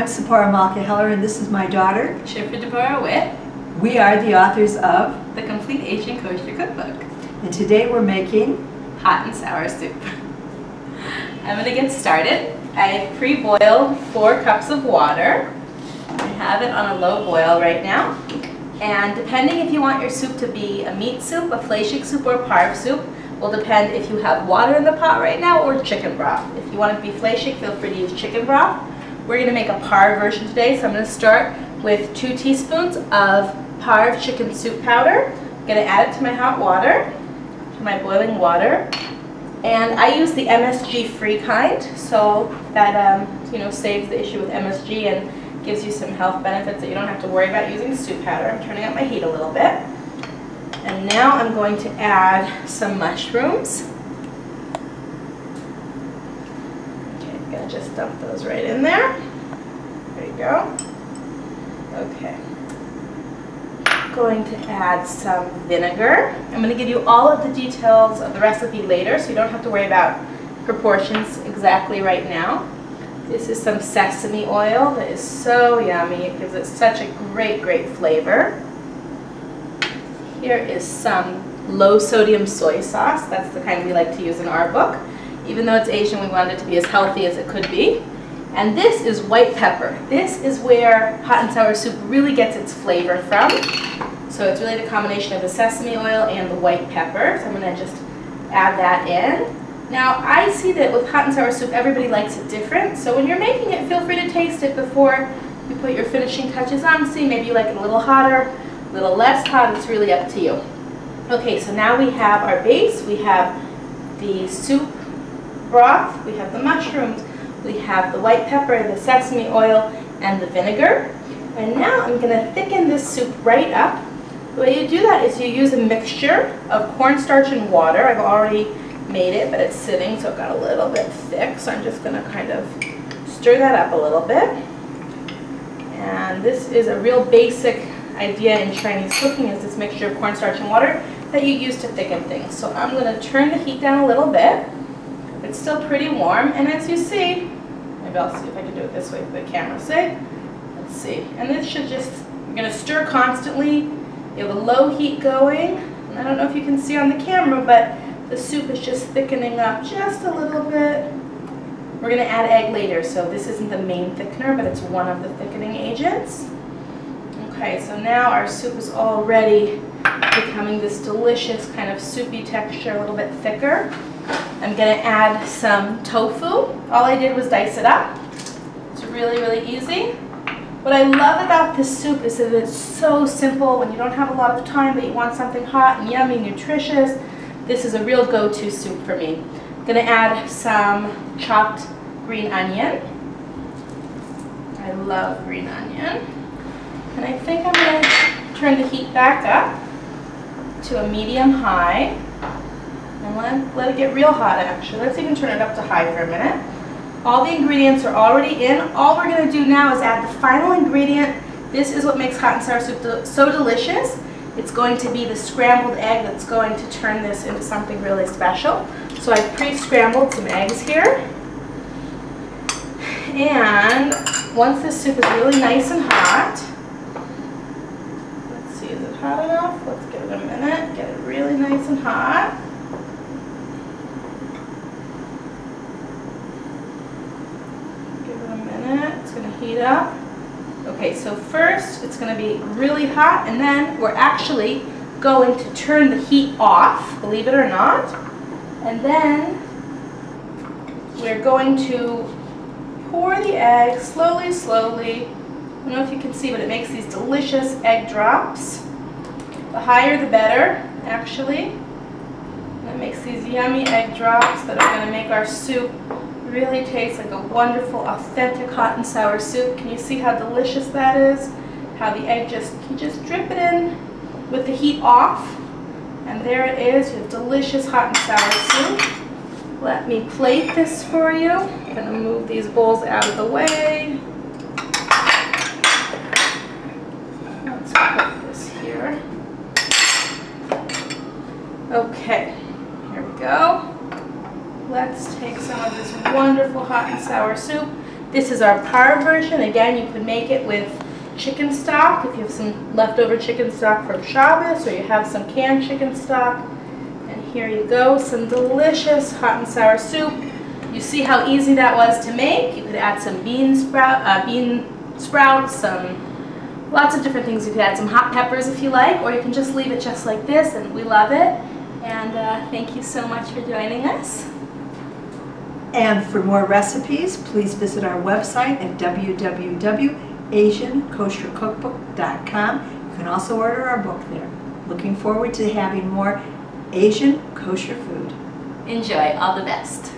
I'm Sephora Malka-Heller, and this is my daughter. Shifra Deborah Witt. We are the authors of The Complete Asian Kosher Cookbook. And today we're making hot and sour soup. I'm going to get started. I pre-boiled 4 cups of water. I have it on a low boil right now. And depending if you want your soup to be a meat soup, a fleishik soup, or a parv soup, will depend if you have water in the pot right now or chicken broth. If you want it to be fleishik, feel free to use chicken broth. We're going to make a parv version today, so I'm going to start with 2 teaspoons of parv chicken soup powder. I'm going to add it to my hot water, to my boiling water. And I use the MSG free kind, so that saves the issue with MSG and gives you some health benefits that you don't have to worry about using soup powder. I'm turning up my heat a little bit. And now I'm going to add some mushrooms. Okay, I'm going to just dump those right in there. There you go. Okay. I'm going to add some vinegar. I'm going to give you all of the details of the recipe later, so you don't have to worry about proportions exactly right now. This is some sesame oil that is so yummy. It gives it such a great, great flavor. Here is some low sodium soy sauce. That's the kind we like to use in our book. Even though it's Asian, we wanted it to be as healthy as it could be. And this is white pepper. This is where hot and sour soup really gets its flavor from. So it's really the combination of the sesame oil and the white pepper. So I'm going to just add that in. Now I see that with hot and sour soup, everybody likes it different. So when you're making it, feel free to taste it before you put your finishing touches on. See, maybe you like it a little hotter, a little less hot. It's really up to you. Okay, so now we have our base. We have the soup broth. We have the mushrooms. We have the white pepper, the sesame oil, and the vinegar. And now I'm going to thicken this soup right up. The way you do that is you use a mixture of cornstarch and water. I've already made it, but it's sitting, so it got a little bit thick. So I'm just going to kind of stir that up a little bit. And this is a real basic idea in Chinese cooking, is this mixture of cornstarch and water that you use to thicken things. So I'm going to turn the heat down a little bit. It's still pretty warm, and as you see, maybe I'll see if I can do it this way for the camera's sake. Let's see. And this should just, you're going to stir constantly. You have a low heat going, and I don't know if you can see on the camera, but the soup is just thickening up just a little bit. We're going to add egg later, so this isn't the main thickener, but it's one of the thickening agents. Okay, so now our soup is already becoming this delicious kind of soupy texture, a little bit thicker. I'm going to add some tofu. All I did was dice it up. It's really, really easy. What I love about this soup is that it's so simple when you don't have a lot of time but you want something hot and yummy, nutritious. This is a real go-to soup for me. I'm going to add some chopped green onion. I love green onion. And I think I'm going to turn the heat back up to a medium-high. And let it get real hot, actually. Let's even turn it up to high for a minute. All the ingredients are already in. All we're going to do now is add the final ingredient. This is what makes hot and sour soup so delicious. It's going to be the scrambled egg that's going to turn this into something really special. So I've pre-scrambled some eggs here. And once this soup is really nice and hot, let's see, is it hot enough? Let's give it a minute. Get it really nice and hot. It's going to heat up. Okay, so first it's going to be really hot, and then we're actually going to turn the heat off, believe it or not. And then we're going to pour the egg slowly, slowly. I don't know if you can see, but it makes these delicious egg drops. The higher the better, actually. And it makes these yummy egg drops that are going to make our soup really tastes like a wonderful, authentic hot and sour soup. Can you see how delicious that is? How the egg you just drip it in with the heat off, and there it is. You have delicious hot and sour soup. Let me plate this for you. I'm going to move these bowls out of the way. Let's put this here. Okay, here we go. Let's take some of this wonderful hot and sour soup. This is our par version. Again, you could make it with chicken stock if you have some leftover chicken stock from Shabbos, or you have some canned chicken stock. And here you go, some delicious hot and sour soup. You see how easy that was to make. You could add some bean sprouts, lots of different things. You could add some hot peppers if you like, or you can just leave it just like this, and we love it. And thank you so much for joining us. And for more recipes, please visit our website at www.asiankoshercookbook.com. You can also order our book there. Looking forward to having more Asian kosher food. Enjoy. All the best.